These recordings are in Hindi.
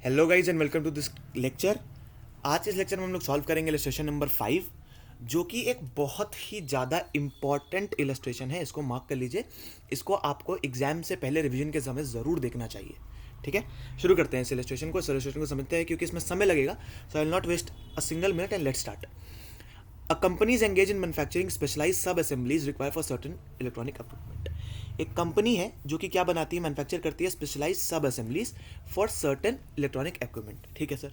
Hello guys and welcome to this lecture. आज के इस लेक्चर में हम लोग सॉल्व करेंगे इलस्ट्रेशन नंबर 5, जो कि एक बहुत ही ज़्यादा इम्पॉर्टेंट इलस्ट्रेशन है। इसको मार्क कर लीजिए। इसको आपको एग्जाम से पहले रिवीजन के समय ज़रूर देखना चाहिए। ठीक है, शुरू करते हैं इस इलस्ट्रेशन को। समझते हैं क्योंकि इसमें समय लगेगा, so I will not waste a single minute and let's start. A company is engaged in manufacturing specialized sub-assemblies required for certain electronic equipment. एक कंपनी है जो कि क्या बनाती है, मैन्युफैक्चर करती है स्पेशलाइज्ड सब assemblies for certain electronic equipment. ठीक है sir.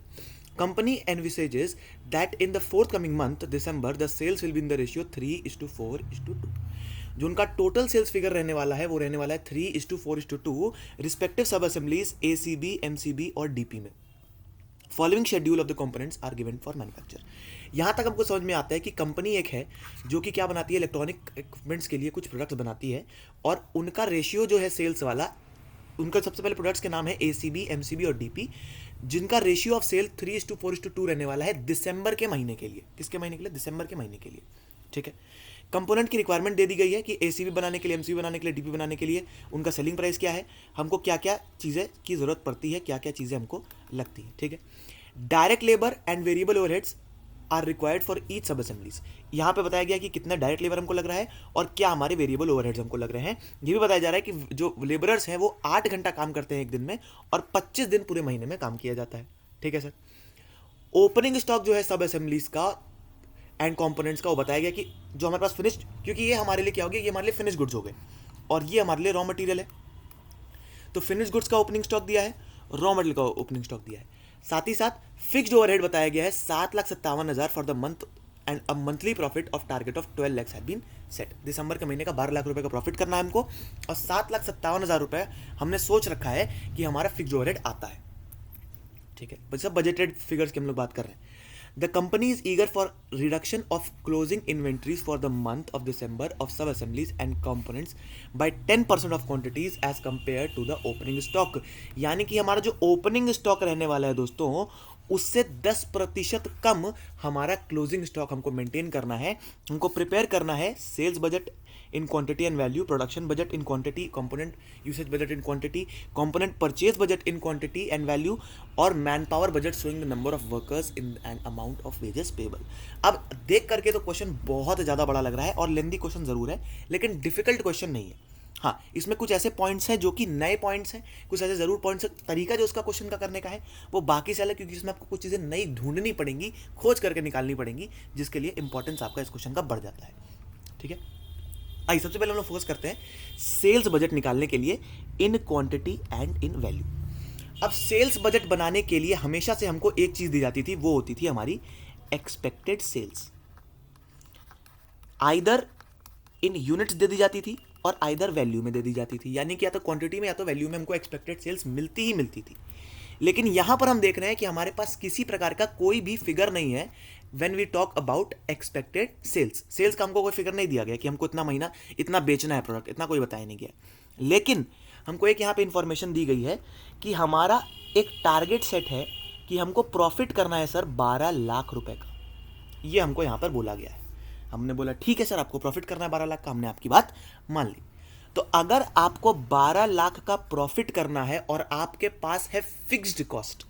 Company envisages that in the forthcoming month December the sales will be in the ratio 3:4:2। जो उनका टोटल सेल्स फिगर रहने वाला है वो रहने वाला है 3:4:2 respective sub assemblies ACB, MCB और DP में। Following schedule of the components are given for manufacture. यहाँ तक हमको समझ में आता है कि कंपनी एक है जो कि क्या बनाती है, इलेक्ट्रॉनिक इक्विपमेंट्स के लिए कुछ प्रोडक्ट्स बनाती है, और उनका रेशियो जो है सेल्स वाला, उनका सबसे पहले प्रोडक्ट्स के नाम है ACB, MCB और DP, जिनका रेशियो ऑफ सेल 3:4:2 रहने वाला है दिसंबर के महीने के लिए। किसके महीने के लिए? दिसंबर के महीने के लिए। ठीक है। कंपोनेंट की रिक्वायरमेंट दे दी गई है कि ACB बनाने के लिए, MCB बनाने के लिए, DP बनाने के लिए उनका सेलिंग प्राइस क्या है, हमको क्या क्या चीज़ें की ज़रूरत पड़ती है, क्या क्या चीज़ें हमको लगती है। ठीक है। Direct labour and variable overheads are required for each sub assemblies. यहाँ पे बताया गया कि कितना डायरेक्ट लेबर हमको लग रहा है और क्या हमारे वेरिएबल ओवरहेड्स हमको लग रहे हैं। ये भी बताया जा रहा है कि जो लेबरर्स हैं वो 8 घंटा काम करते हैं एक दिन में, और 25 दिन पूरे महीने में काम किया जाता है। ठीक है सर। ओपनिंग स्टॉक जो है सब असेंबलीज का एंड कंपोनेंट्स का, वो बताया गया कि जो हमारे पास फिनिश्ड, क्योंकि ये हमारे लिए क्या हो गया, ये हमारे लिए फिनिश गुड्स हो गए और ये हमारे लिए रॉ मटेरियल है। तो फिनिश गुड्स का ओपनिंग स्टॉक दिया है, रॉ मटेरियल का ओपनिंग स्टॉक दिया है। साथ ही साथ फिक्स्ड ओवरहेड बताया गया है 7,57,000 for the month and a monthly profit of target of 12 lakh have been set. दिसंबर के महीने का 12 लाख रुपए का प्रॉफिट करना है हमको, और 7,57,000 रुपए हमने सोच रखा है कि हमारा फिक्स्ड ओवरहेड आता है। ठीक है, सब बजटेड फिगर्स की हम लोग बात कर रहे हैं। The company is eager for reduction of closing inventories for the month of December of sub-assemblies and components by 10% of quantities as compared to the opening stock। यानी कि हमारा जो ओपनिंग स्टॉक रहने वाला है दोस्तों, उससे 10% कम हमारा क्लोजिंग स्टॉक हमको मेंटेन करना है। हमको प्रिपेयर करना है sales budget in quantity and value, production budget in quantity, component usage budget in quantity, component purchase budget in quantity and value, और manpower budget showing the number of workers in and amount of wages payable. अब देख करके तो क्वेश्चन बहुत ज़्यादा बड़ा लग रहा है और लेंदी क्वेश्चन ज़रूर है, लेकिन डिफिकल्ट क्वेश्चन नहीं है। हाँ, इसमें कुछ ऐसे पॉइंट्स हैं जो कि नए पॉइंट्स हैं, कुछ ऐसे ज़रूर पॉइंट्स। तरीका जो उसका क्वेश्चन का करने का है वो बाकी से अलग, क्योंकि इसमें आपको कुछ चीज़ें नई ढूंढनी पड़ेंगी, खोज करके निकालनी पड़ेंगी, जिसके लिए इंपॉर्टेंस आपका इस क्वेश्चन का बढ़ जाता है। ठीक है। आइए सबसे पहले हम लोग फोकस करते हैं सेल्स बजट निकालने के लिए इन क्वांटिटी एंड इन वैल्यू। अब सेल्स बजट बनाने के लिए हमेशा से हमको एक चीज दी जाती थी, वो होती थी हमारी expected sales. Either in units दे दी जाती थी और आइदर वैल्यू में दे दी जाती थी, यानी कि या तो क्वांटिटी में या तो वैल्यू में हमको एक्सपेक्टेड सेल्स मिलती ही मिलती थी। लेकिन यहां पर हम देख रहे हैं कि हमारे पास किसी प्रकार का कोई भी फिगर नहीं है when we talk about expected sales. Sales का हमको कोई फिगर नहीं दिया गया कि हमको इतना महीना इतना बेचना है प्रोडक्ट, इतना कोई बताया नहीं गया। लेकिन हमको एक यहाँ पे इंफॉर्मेशन दी गई है कि हमारा एक टारगेट सेट है कि हमको प्रॉफिट करना है सर 12 लाख रुपए का। ये हमको यहाँ पर बोला गया है। हमने बोला ठीक है सर, आपको प्रॉफिट करना है 12 लाख का, हमने आपकी बात मान ली। तो अगर आपको 12 लाख का प्रॉफिट करना है और आपके पास है फिक्स्ड कॉस्ट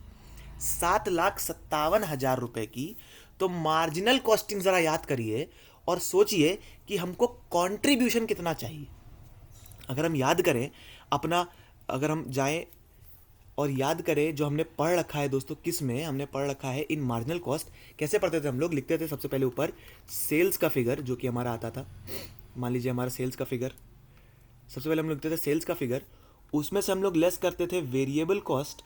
7,57,000 रुपए की, तो मार्जिनल कॉस्टिंग जरा याद करिए और सोचिए कि हमको कंट्रीब्यूशन कितना चाहिए। अगर हम याद करें अपना, अगर हम जाएं और याद करें जो हमने पढ़ रखा है दोस्तों, किस में हमने पढ़ रखा है, इन मार्जिनल कॉस्ट। कैसे पढ़ते थे हम लोग? लिखते थे सबसे पहले ऊपर सेल्स का फिगर जो कि हमारा आता था। मान लीजिए हमारा सेल्स का फिगर, सबसे पहले हम लिखते थे सेल्स का फिगर, उसमें से हम लोग लेस करते थे वेरिएबल कॉस्ट,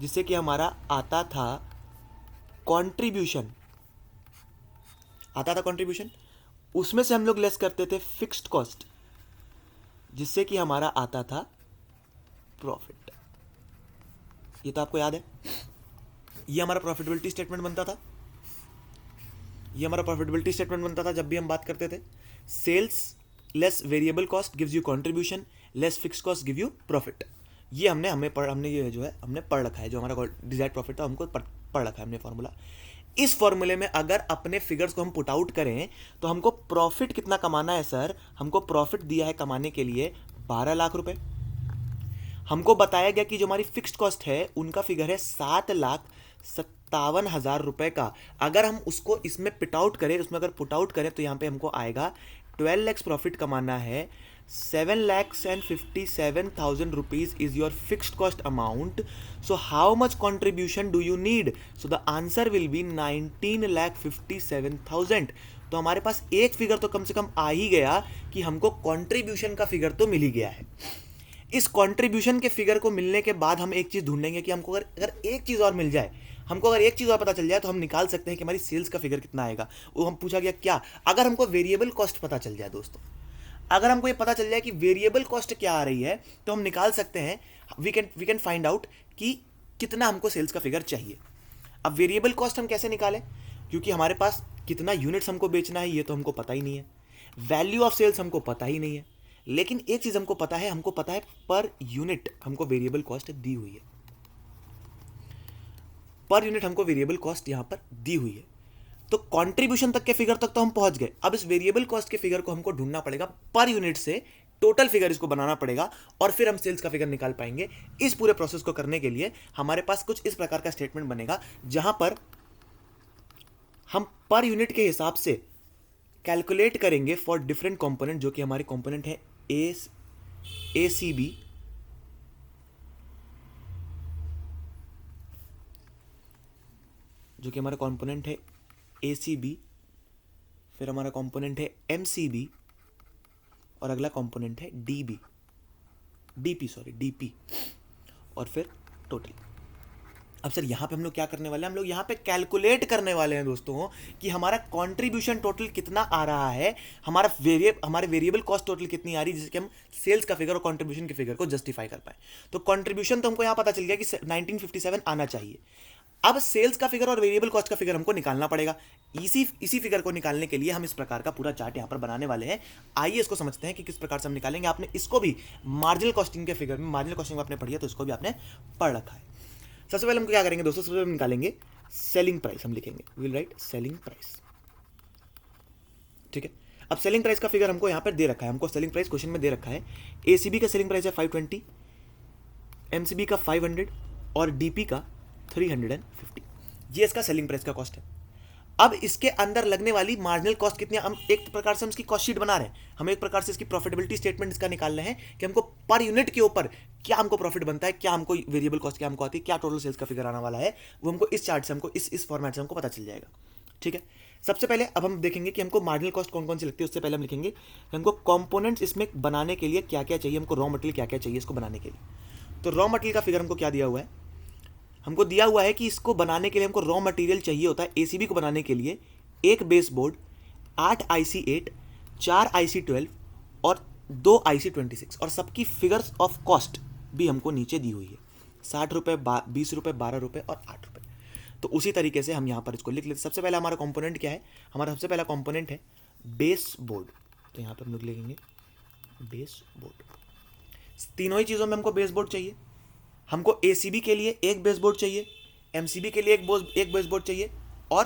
जिससे कि हमारा आता था कंट्रीब्यूशन, आता था कंट्रीब्यूशन। उसमें से हम लोग लेस करते थे फिक्स्ड कॉस्ट, जिससे कि हमारा आता था प्रॉफिट। ये तो आपको याद है, ये हमारा प्रॉफिटेबिलिटी स्टेटमेंट बनता था। ये हमारा प्रॉफिटेबिलिटी स्टेटमेंट बनता था जब भी हम बात करते थे। Sales less variable cost gives you contribution, less fixed cost give you profit. ये हमने ये जो है हमने पढ़ रखा है, जो हमारा डिजायर्ड प्रॉफिट था हमको पढ़ रखा है हमने फॉर्मूला। इस फॉर्मूले में अगर अपने फिगर्स को हम पुट आउट करें तो हमको प्रॉफिट कितना कमाना है सर? हमको प्रॉफिट दिया है कमाने के लिए 12 लाख रुपए। हमको बताया गया कि जो हमारी फिक्स्ड कॉस्ट है उनका फिगर है 7,57,000 रुपए का। अगर हम उसको इसमें पिट आउट करें, उसमें अगर पुट आउट करें तो यहाँ पे हमको आएगा 12 lakhs प्रॉफिट कमाना है, 7,57,000 rupees is your fixed cost amount. So how much contribution do you need? So the answer will be 19,57,000. तो हमारे पास एक फिगर तो कम से कम आ ही गया कि हमको कंट्रीब्यूशन का फिगर तो मिल ही गया है। इस कंट्रीब्यूशन के फिगर को मिलने के बाद हम एक चीज ढूंढेंगे कि हमको अगर एक चीज और मिल जाए, हमको अगर एक चीज और पता चल जाए तो हम निकाल सकते हैं कि हमारी सेल्स का फिगर कितना आएगा। वो हम पूछा गया क्या, अगर हमको वेरिएबल कॉस्ट पता चल जाए दोस्तों, अगर हमको ये पता चल जाए कि वेरिएबल कॉस्ट क्या आ रही है तो हम निकाल सकते हैं, वी कैन फाइंड आउट कि कितना हमको सेल्स का फिगर चाहिए। अब वेरिएबल कॉस्ट हम कैसे निकालें, क्योंकि हमारे पास कितना यूनिट्स हमको बेचना है ये तो हमको पता ही नहीं है, वैल्यू ऑफ सेल्स हमको पता ही नहीं है, लेकिन एक चीज हमको पता है, हमको पता है पर यूनिट हमको वेरिएबल कॉस्ट दी हुई है, पर यूनिट हमको वेरिएबल कॉस्ट यहां पर दी हुई है। तो कंट्रीब्यूशन तक के फिगर तक तो हम पहुंच गए। अब इस वेरिएबल कॉस्ट के फिगर को हमको ढूंढना पड़ेगा, पर यूनिट से टोटल फिगर इसको बनाना पड़ेगा और फिर हम सेल्स का फिगर निकाल पाएंगे। इस पूरे प्रोसेस को करने के लिए हमारे पास कुछ इस प्रकार का स्टेटमेंट बनेगा जहां पर हम पर यूनिट के हिसाब से कैलकुलेट करेंगे फॉर डिफरेंट कंपोनेंट, जो कि हमारे कंपोनेंट है ACB, जो कि हमारा कंपोनेंट है ACB, फिर हमारा कंपोनेंट है MCB और अगला कंपोनेंट है DP और फिर टोटल। अब सर यहाँ पे हम लोग क्या करने वाले हैं, हम लोग यहाँ पे कैलकुलेट करने वाले हैं दोस्तों कि हमारा कंट्रीब्यूशन टोटल कितना आ रहा है, हमारे वेरिएबल कॉस्ट टोटल कितनी आ रही है, जिससे कि हम सेल्स का फिगर और कंट्रीब्यूशन के फिगर को जस्टिफाई कर पाए। तो कंट्रीब्यूशन तो हमको यहाँ पता चल गया कि 1957 आना चाहिए। अब सेल्स का फिगर और वेरिएबल कॉस्ट का फिगर हमको निकालना पड़ेगा। इसी फिगर को निकालने के लिए हम इस प्रकार का पूरा चार्ट यहाँ पर बनाने वाले हैं। आइए इसको समझते हैं कि किस प्रकार से हम निकालेंगे। आपने इसको भी मार्जिनल कॉस्टिंग के फिगर में, मार्जिनल कॉस्टिंग में आपने पढ़ी है तो इसको भी आपने पढ़ रखा है। सबसे पहले हम क्या करेंगे दोस्तों, सबसे पहले निकालेंगे सेलिंग प्राइस। हम लिखेंगे विल राइट सेलिंग प्राइस, ठीक है। अब सेलिंग प्राइस का फिगर हमको यहाँ पर दे रखा है, हमको सेलिंग प्राइस क्वेश्चन में दे रखा है। ACB का सेलिंग प्राइस है 520, MCB का 500 और DP का 350। ये इसका सेलिंग प्राइस का कॉस्ट है। अब इसके अंदर लगने वाली मार्जिनल कॉस्ट कितनी, हम एक प्रकार से हम इसकी कॉस्ट शीट बना रहे हैं, हम एक प्रकार से इसकी प्रॉफिटेबिलिटी स्टेटमेंट इसका निकाल रहे हैं कि हमको पर यूनिट के ऊपर क्या हमको प्रॉफिट बनता है, क्या हमको वेरिएबल कॉस्ट क्या हमको आती है, क्या टोटल सेल्स का फिगर आने वाला है, वो हमको इस चार्ट से, हमको इस फॉर्मेट से हमको पता चल जाएगा, ठीक है। सबसे पहले अब हम देखेंगे कि हमको मार्जिनल कॉस्ट कौन कौन सी लगती है। उससे पहले हम लिखेंगे कि हमको कंपोनेंट्स इसमें बनाने के लिए क्या क्या चाहिए, हमको रॉ मटेरियल क्या क्या चाहिए इसको बनाने के लिए। तो रॉ मटेरियल का फिगर हमको क्या दिया हुआ है, हमको दिया हुआ है कि इसको बनाने के लिए हमको रॉ मटेरियल चाहिए होता है। ACB को बनाने के लिए एक बेस बोर्ड, 8 IC8, 4 IC12 और 2 IC26 और सबकी फिगर्स ऑफ कॉस्ट भी हमको नीचे दी हुई है, 60 रुपये, 20 रुपये, 12 रुपये और 8 रुपये। तो उसी तरीके से हम यहाँ पर इसको लिख लेते। सबसे पहला हमारा कंपोनेंट क्या है, हमारा सबसे पहला कंपोनेंट है बेस बोर्ड। तो यहाँ पर हम लोग लिखेंगे बेस बोर्ड। तीनों ही चीज़ों में हमको बेस बोर्ड चाहिए। हमको ACB के लिए एक बेस बोर्ड चाहिए, MCB के लिए एक बेस बोर्ड चाहिए और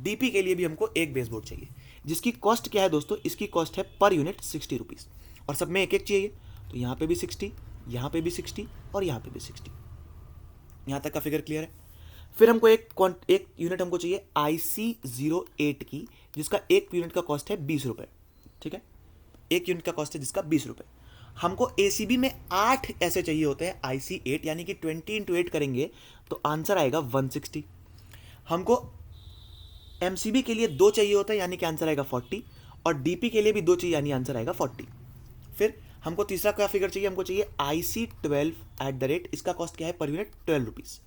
DP के लिए भी हमको एक बेस बोर्ड चाहिए, जिसकी कॉस्ट क्या है दोस्तों, इसकी कॉस्ट है पर यूनिट 60 रुपीज़ और सब में एक एक चाहिए। तो यहाँ पे भी 60, यहाँ पे भी 60 और यहाँ पे भी 60। यहाँ तक का फिगर क्लियर है। फिर हमको एक यूनिट हमको चाहिए IC08 की, जिसका एक यूनिट का कॉस्ट है 20 रुपये, ठीक है। एक यूनिट का कॉस्ट है जिसका 20 रुपये। हमको ACB में 8 ऐसे चाहिए होते हैं IC8, यानी कि 20 × 8 करेंगे तो आंसर आएगा 160। हमको MCB के लिए 2 चाहिए होता है, यानी कि आंसर आएगा 40 और DP के लिए भी 2 चाहिए, यानी आंसर आएगा 40। फिर हमको तीसरा क्या फिगर चाहिए, हमको चाहिए IC12 एट द रेट, इसका कॉस्ट क्या है पर यूनिट 12 रुपीज़।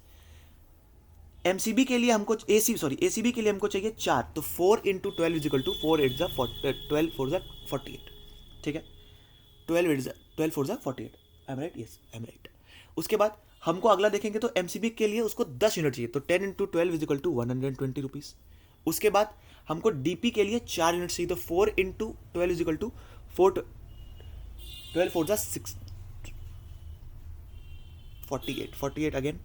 MCB के लिए हमको ACB के लिए हमको चाहिए 4, तो 4 × 12 इज इक्वल टू 4 8 12 4 48, ठीक है। 12 4 48, I am right, yes I am right. उसके बाद हमको अगला देखेंगे तो MCB के लिए उसको 10 यूनिट चाहिए, तो 10 × 12 इज इक्वल टू 120 रुपीज़। उसके बाद हमको DP के लिए 4 यूनिट चाहिए, तो 4 × 12 इज इक्वल टू 12 4 6 48 अगेन।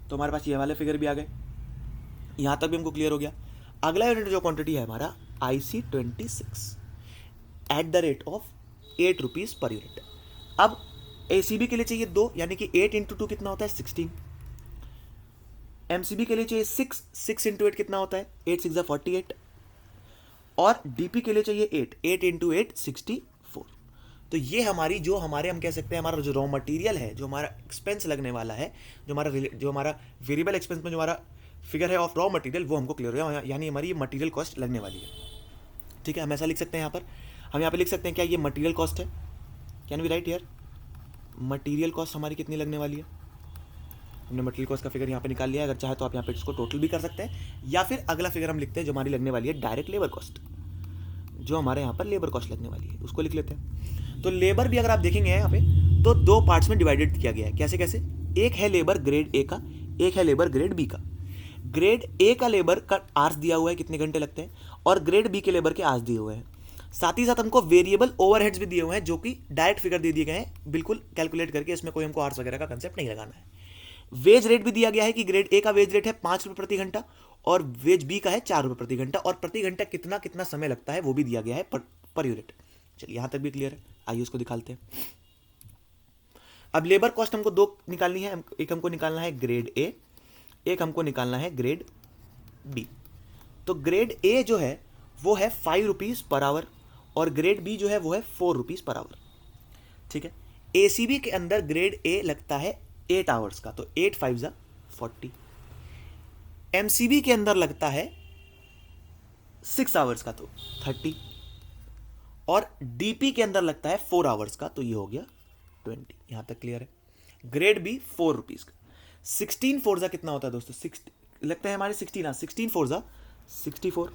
तो हमारे पास ये वाले फिगर भी आ गए, यहाँ तक भी हमको क्लियर हो गया। अगला यूनिट जो क्वांटिटी है हमारा IC26 at the rate of 8 rupees per unit. अब एसीबी के लिए चाहिए 2, यानी कि 8 इंटू 2 कितना होता है 16। एमसीबी के लिए चाहिए 6, 6 इंटू 8 कितना होता है 8 6 48। और डीपी के लिए चाहिए 8, 8 इंटू 8 64। तो ये हमारी जो हमारे हम कह सकते हैं हमारा जो रॉ मटेरियल है, जो हमारा एक्सपेंस लगने वाला है, जो हमारा वेरिएबल एक्सपेंस में जो हमारा फिगर है ऑफ रॉ मटेरियल, वो हमको क्लियर हो गया, यानी हमारी ये मटेरियल कॉस्ट लगने वाली है। ठीक है, हम ऐसा लिख सकते हैं यहाँ पर, हम यहाँ पे लिख सकते हैं क्या ये मटेरियल कॉस्ट है। Can we write here material cost हमारी कितनी लगने वाली है। हमने मटेरियल कॉस्ट का फिगर यहाँ पे निकाल लिया है। अगर चाहे तो आप यहाँ पे इसको टोटल भी कर सकते हैं, या फिर अगला फिगर हम लिखते हैं जो हमारी लगने वाली है डायरेक्ट लेबर कॉस्ट, जो हमारे यहाँ पर लेबर कॉस्ट लगने वाली है उसको लिख लेते हैं। तो लेबर भी अगर आप देखेंगे यहाँ पे तो 2 पार्ट्स में डिवाइडेड किया गया है। कैसे कैसे, एक है लेबर ग्रेड ए का, एक है लेबर ग्रेड बी का। ग्रेड ए का लेबर का आवर्स दिया हुआ है कितने घंटे लगते हैं, और ग्रेड बी के लेबर के आवर्स दिए हुए हैं। साथ ही साथ हमको वेरिएबल ओवरहेड्स भी दिए हुए हैं जो कि डायरेक्ट फिगर दे दिए गए हैं, बिल्कुल कैलकुलेट करके, इसमें कोई हमको आवर्स वगैरह का कंसेप्ट नहीं लगाना है। वेज रेट भी दिया गया है कि ग्रेड ए का वेज रेट है 5 रुपये प्रति घंटा और वेज बी का है 4 रुपये प्रति घंटा, और प्रति घंटा कितना कितना समय लगता है वो भी दिया गया है पर यूनिट। चलिए यहाँ तक भी क्लियर है, आइए उसको दिखाते हैं। अब लेबर कॉस्ट हमको 2 निकालनी है, एक हमको निकालना है ग्रेड ए, एक हमको निकालना है ग्रेड बी। तो ग्रेड ए जो है वो है 5 रुपीज़ पर आवर और ग्रेड बी जो है वो है 4 रुपीज़ पर आवर। ठीक है, एसीबी के अंदर ग्रेड ए लगता है 8 आवर्स का, तो 8 5 जा 40। एमसीबी के अंदर लगता है 6 आवर्स का, तो 30। और डीपी के अंदर लगता है 4 आवर्स का, तो ये हो गया 20। यहां तक क्लियर है। ग्रेड बी 4 रुपीज का। 16 4 जा कितना होता है दोस्तों, 6 लगता है हमारे 16, 16 4 जा 64।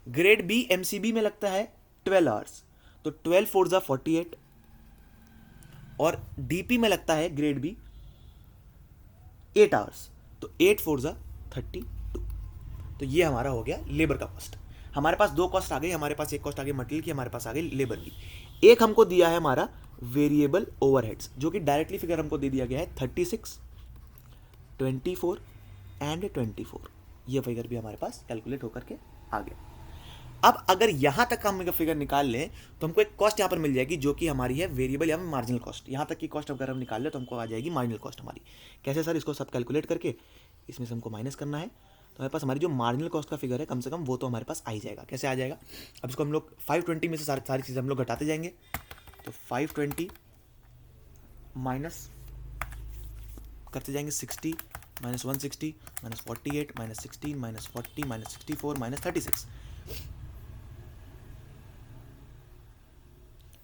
ग्रेड बी एमसीबी में लगता है 12 आवर्स, तो 12 4 जा 48। और डीपी में लगता है ग्रेड बी 8 आवर्स, तो 8 4 जा 32। तो ये हमारा हो गया लेबर का कॉस्ट। हमारे पास 2 कॉस्ट आ गई, हमारे पास एक कॉस्ट आ गई मटेरियल की, हमारे पास आ गई लेबर की। एक हमको दिया है हमारा वेरिएबल ओवरहेड्स, जो कि डायरेक्टली फिगर हमको दे दिया गया है 36, 24 एंड 24। ये फिगर भी हमारे पास कैलकुलेट होकर के आ गया। अब अगर यहां तक हम फिगर निकाल लें तो हमको एक कॉस्ट यहां पर मिल जाएगी जो कि हमारी है वेरिएबल या मार्जिनल कॉस्ट। यहां तक की कॉस्ट अगर हम निकाल लें तो हमको आ जाएगी मार्जिनल कॉस्ट हमारी। कैसे सर, इसको सब कैलकुलेट करके इसमें से हमको माइनस करना है, तो हमारे पास हमारी जो मार्जिनल कॉस्ट का फिगर है कम से कम वो तो हमारे पास आ ही जाएगा। कैसे आ जाएगा, अब इसको हम लोग 520 में से सारी चीज़ें हम लोग घटाते जाएंगे। तो 520 माइनस करते जाएंगे 60 minus 160 minus 48 minus 16 minus 40 minus 64 minus 36।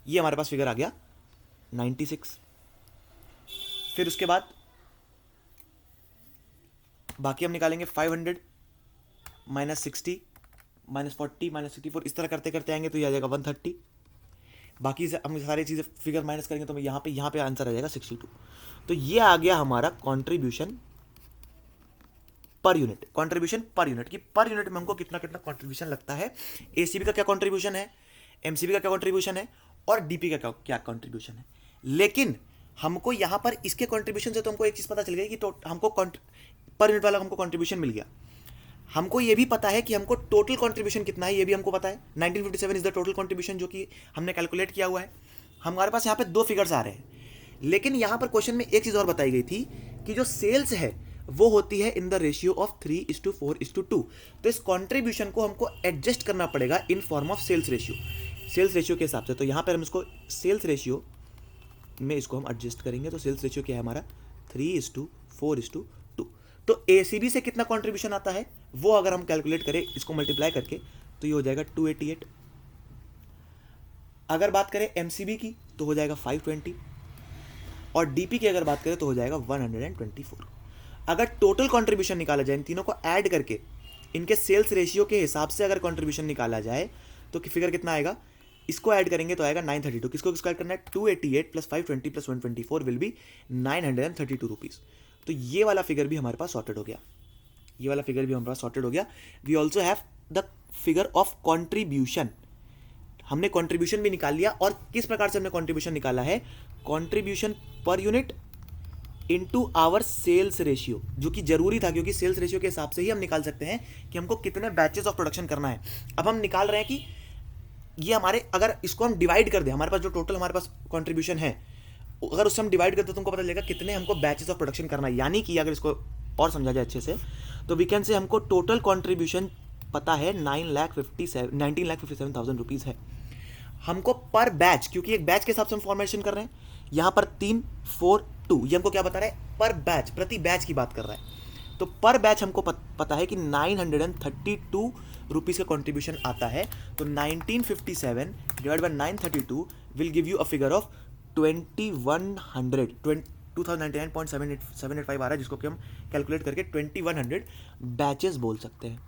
ये हमारे पास फिगर आ गया 96। फिर उसके बाद बाकी हम निकालेंगे 500 माइनस 60 माइनस 40 माइनस 64, इस तरह करते करते आएंगे तो ये आ जाएगा 130। बाकी से हम सारी चीज़ें फिगर माइनस करेंगे तो यहाँ पे आंसर आ जाएगा 62। तो ये आ गया हमारा contribution per unit. Contribution per unit की पर यूनिट में हमको कितना कितना कॉन्ट्रीब्यूशन लगता है, एसीबी का क्या कॉन्ट्रीब्यूशन है, एमसीबी का क्या कॉन्ट्रीब्यूशन है और डीपी का क्या कॉन्ट्रीब्यूशन है। लेकिन हमको यहाँ पर इसके कॉन्ट्रीब्यूशन से तो हमको एक चीज़ पता चल गई कि तो हमको पर यूनिट वाला हमको कॉन्ट्रीब्यूशन मिल गया। हमको ये भी पता है कि हमको टोटल कॉन्ट्रीब्यूशन कितना है, ये भी हमको पता है 1957 इज द टोटल कॉन्ट्रीब्यूशन जो कि हमने कैलकुलेट किया हुआ है। हमारे पास यहाँ पे 2 फिगर्स आ रहे हैं, लेकिन यहाँ पर क्वेश्चन में एक चीज़ और बताई गई थी कि जो सेल्स है वो होती है इन द रेशियो ऑफ 3:4:2। तो इस कॉन्ट्रीब्यूशन को हमको एडजस्ट करना पड़ेगा in form of sales ratio, sales ratio के हिसाब से। तो यहाँ पर हम इसको सेल्स रेशियो में इसको हम एडजस्ट करेंगे। तो सेल्स रेशियो क्या है हमारा 3:4:2। तो एसीबी से कितना कंट्रीब्यूशन आता है वो अगर हम कैलकुलेट करें इसको मल्टीप्लाई करके तो ये हो जाएगा 288। अगर बात करें एमसीबी की तो हो जाएगा 520 और डीपी की अगर बात करें तो हो जाएगा 124। अगर टोटल कंट्रीब्यूशन निकाला जाए इन तीनों को ऐड करके इनके सेल्स रेशियो के हिसाब से अगर कंट्रीब्यूशन निकाला जाए तो फिगर कितना आएगा, इसको ऐड करेंगे तो आएगा 932। किसको किसको ऐड करना है, 288 plus 520 plus 124 will be 932 rupees. तो ये वाला फिगर भी हमारे पास सॉर्टेड हो गया, ये वाला फिगर भी हमारे पास सॉर्टेड हो गया। We also have the figure of contribution. हमने कॉन्ट्रीब्यूशन भी निकाल लिया और किस प्रकार से हमने कॉन्ट्रीब्यूशन निकाला है, contribution per unit into our sales ratio, जो कि जरूरी था क्योंकि सेल्स रेशियो के हिसाब से ही हम निकाल सकते हैं कि हमको कितने बैचेस ऑफ प्रोडक्शन करना है। अब हम निकाल रहे हैं कि ये हमारे, अगर इसको हम डिवाइड कर दें, हमारे पास जो टोटल हमारे पास कॉन्ट्रीब्यूशन है अगर उससे हम डिवाइड करते तो तुमको पता चलेगा कितने हमको बैचेस ऑफ प्रोडक्शन करना है। यानी कि अगर इसको और समझा जाए अच्छे से तो वी कैन से हमको टोटल कॉन्ट्रीब्यूशन पता है 19,57,000 रुपीज़ है हमको पर बैच, क्योंकि एक बैच के हिसाब से हम फॉर्मेशन कर रहे हैं। यहाँ पर 3, 4, 2 ये हमको क्या बता रहा है, पर बैच, प्रति बैच की बात कर रहा है। तो पर बैच हमको पता है कि 932 रुपीज़ का कॉन्ट्रीब्यूशन आता है। तो 1957 divide by 932 will give you a figure of 2100 2099.785 आ रहा है, जिसको कि हम कैलकुलेट करके 2100 बैचेस बोल सकते हैं।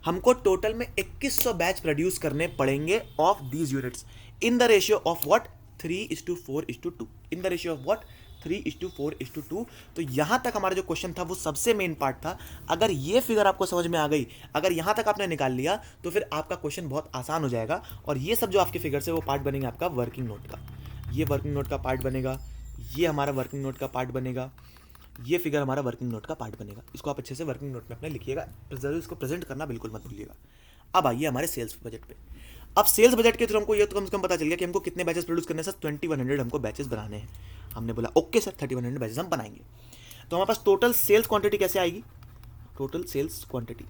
हमको टोटल में 2100 बैच प्रोड्यूस करने पड़ेंगे of these units in the ratio of what 3:4:2 in the ratio of what 3:4:2। तो यहां तक हमारा जो क्वेश्चन था वो सबसे मेन पार्ट था। अगर ये फिगर आपको समझ में आ गई, अगर यहां तक आपने निकाल लिया तो फिर आपका क्वेश्चन बहुत आसान हो जाएगा। और ये सब जो आपके फिगर्स है वो पार्ट बनेंगे आपका वर्किंग नोट का। ये वर्किंग नोट का पार्ट बनेगा, ये हमारा वर्किंग नोट का पार्ट बनेगा, ये फिगर हमारा वर्किंग नोट का पार्ट बनेगा। इसको आप अच्छे से वर्किंग नोट में अपने लिखिएगा, जरूर इसको प्रेजेंट करना बिल्कुल मत भूलिएगा। अब आइए हमारे सेल्स बजट पे। अब सेल्स बजट के थ्रू हमको ये तो कम से कम पता चल गया कि हमको कितने बैचेस प्रोड्यूस करने हैं सर। 2100 हमको बैचेस बनाने हैं। हमने बोला ओके सर 3100 बैचेस हम बनाएंगे। तो हमारे पास टोटल सेल्स क्वांटिटी कैसे आएगी, टोटल सेल्स क्वांटिटी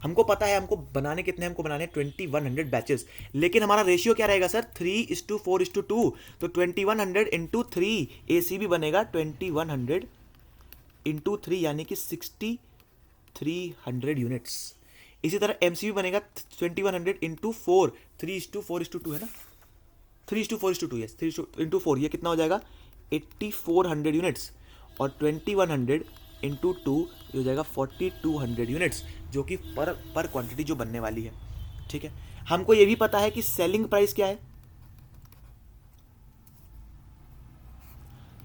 हमको पता है हमको बनाने कितने, हमको बनाने 2100 बैचेस। लेकिन हमारा रेशियो क्या रहेगा सर 3:4:2। तो 2100 इंटू 3 ACB बनेगा 2100 इंटू 3 यानी कि 6300 यूनिट्स। इसी तरह MCB बनेगा 2100 इंटू 4 3:4:2 है ना, 3:4:2 यस 3 इंटू 4 ये कितना हो जाएगा 8400 यूनिट्स। और 2100 इंटू 2 ये हो जाएगा 4200 यूनिट्स, जो कि पर क्वांटिटी जो बनने वाली है। ठीक है, हमको ये भी पता है कि सेलिंग प्राइस क्या है।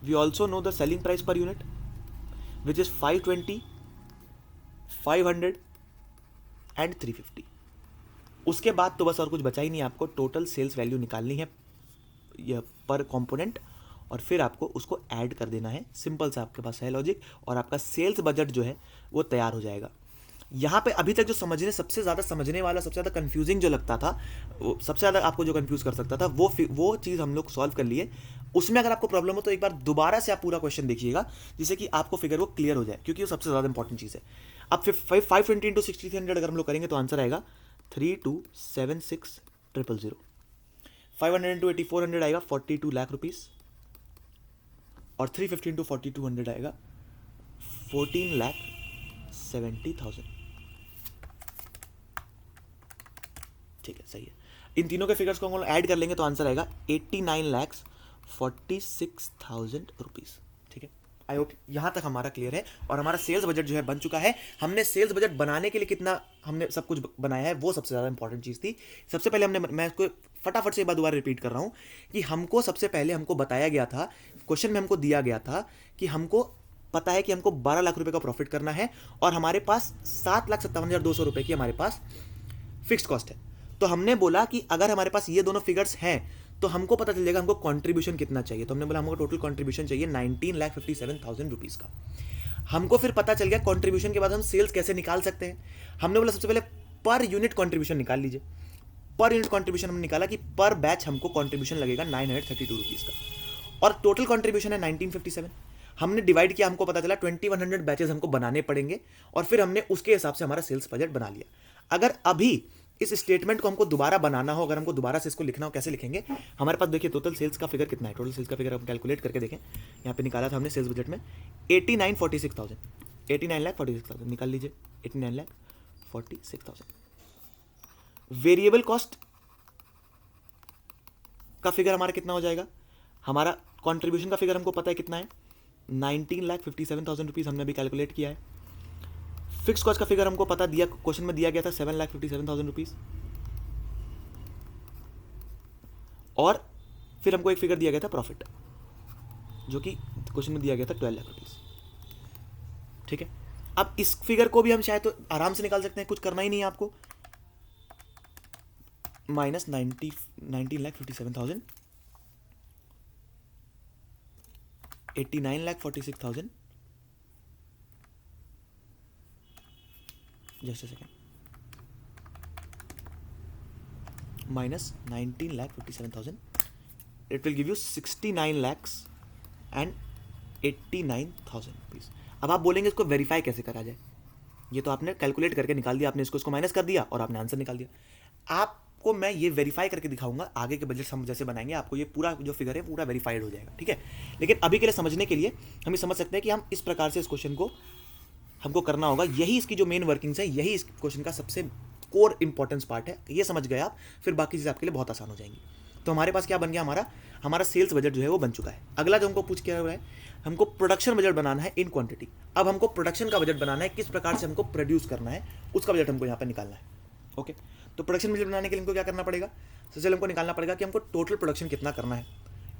We also know the selling price per unit which is 520, 500 and 350। उसके बाद तो बस और कुछ बचा ही नहीं, आपको टोटल सेल्स वैल्यू निकालनी है यह पर कंपोनेंट, और फिर आपको उसको ऐड कर देना है। सिंपल सा आपके पास है लॉजिक, और आपका सेल्स बजट जो है वो तैयार हो जाएगा। यहाँ पे अभी तक जो सबसे ज़्यादा समझने वाला, सबसे ज़्यादा कंफ्यूजिंग जो लगता था, वो सबसे ज़्यादा आपको जो कंफ्यूज कर सकता था, वो चीज़ हम लोग सॉल्व कर लिए। उसमें अगर आपको प्रॉब्लम हो तो एक बार दोबारा से आप पूरा क्वेश्चन देखिएगा, जिससे कि आपको फिगर वो क्लियर हो जाए, क्योंकि वो सबसे ज़्यादा इंपॉर्टेंट चीज़ है। अब फिर 520 इंटू 6300 अगर हम लोग करेंगे तो आंसर आएगा 3276,000। 500 इंटू 8400 आएगा 42 लाख रुपीज़, और 350 इंटू 4200 आएगा 14,70,000। ठीक है, सही है। इन तीनों के फिगर्स को हम ऐड कर लेंगे तो आंसर आएगा 89,46,000 रुपीज़। ठीक है, आई होप यहाँ तक हमारा क्लियर है। और हमारा सेल्स बजट जो है बन चुका है। हमने सेल्स बजट बनाने के लिए कितना हमने सब कुछ बनाया है, वो सबसे ज़्यादा इंपॉर्टेंट चीज़ थी। सबसे पहले मैं इसको फटाफट से एक बार दोबारा रिपीट कर रहा हूँ कि हमको सबसे पहले हमको बताया गया था, क्वेश्चन में हमको दिया गया था कि हमको पता है कि हमको 12 लाख रुपए का प्रॉफिट करना है, और हमारे पास 7,57,200 रुपए की हमारे पास फिक्स्ड कॉस्ट है। तो हमने बोला कि अगर हमारे पास ये दोनों फिगर्स हैं तो हमको पता चल जाएगा हमको कंट्रीब्यूशन कितना चाहिए। तो हमने बोला हमको टोटल कंट्रीब्यूशन चाहिए 19,57,000 रुपीज़ का। हमको फिर पता चल गया कंट्रीब्यूशन के बाद हम सेल्स कैसे निकाल सकते हैं। हमने बोला सबसे पहले पर यूनिट कंट्रीब्यूशन निकाल लीजिए। पर यूनिट कंट्रीब्यूशन हमने निकाला कि पर बैच हमको कंट्रीब्यूशन लगेगा 932 रुपीज़ का, और टोटल कंट्रीब्यूशन है 1957। हमने डिवाइड किया, हमको पता चला 2100 बैचेस हमको बनाने पड़ेंगे, और फिर हमने उसके हिसाब से हमारा सेल्स बजट बना लिया। अगर अभी इस स्टेटमेंट को हमको दोबारा बनाना हो, अगर हमको दोबारा से इसको लिखना हो, कैसे लिखेंगे। हमारे पास देखिए टोटल सेल्स का फिगर कितना है, टोटल सेल्स का फिगर हम कैलकुलेट करके देखें। यहाँ पे निकाला था हमने सेल्स बजट में 89,46,000, 89,46,000 निकाल लीजिए। 89,46,000 वेरिएबल कॉस्ट का फिगर हमारा कितना हो जाएगा। हमारा कंट्रीब्यूशन का फिगर हमको पता है कितना है 19,57,000 रुपीज़, हमने अभी कैलकुलेट किया है। फिक्स कॉस्ट का फिगर हमको पता दिया, क्वेश्चन में दिया गया था 7,57,000 रुपीज़, और फिर हमको एक फिगर दिया गया था प्रॉफिट, जो कि क्वेश्चन में दिया गया था 12 लाख रुपीज़। ठीक है, अब इस फिगर को भी हम शायद तो आराम से निकाल सकते हैं, कुछ करना ही नहीं है आपको। Minus 19,57,000, 89,46,000, just a second, minus 19,57,000 it will give you 69,89,000 rupees. अब आप बोलेंगे इसको वेरीफाई कैसे करा जाए, ये तो आपने कैलकुलेट करके निकाल दिया, आपने इसको माइनस कर दिया और आपने आंसर निकाल दिया। आपको मैं ये वेरीफाई करके दिखाऊंगा, आगे के बजट हम जैसे बनाएंगे आपको ये पूरा जो फिगर है पूरा वेरीफाइड हो जाएगा, ठीक है। लेकिन अभी के लिए समझने के लिए हम ये समझ सकते हैं कि हम इस प्रकार से इस क्वेश्चन को हमको करना होगा, यही इसकी जो मेन वर्किंग्स है, यही इस क्वेश्चन का सबसे कोर इंपॉर्टेंस पार्ट है। ये समझ गए आप, फिर बाकी चीज़ आपके लिए बहुत आसान हो जाएंगी। तो हमारे पास क्या बन गया, हमारा सेल्स बजट जो है वो बन चुका है। अगला जो हमको पूछ क्या हो रहा है, हमको प्रोडक्शन बजट बनाना है इन क्वांटिटी। अब हमको प्रोडक्शन का बजट बनाना है, किस प्रकार से हमको प्रोड्यूस करना है उसका बजट हमको यहाँ पर निकालना है। ओके, तो प्रोडक्शन बजट बनाने के लिए हमको क्या करना पड़ेगा, सबसे पहले हमको निकालना पड़ेगा कि हमको टोटल प्रोडक्शन कितना करना है।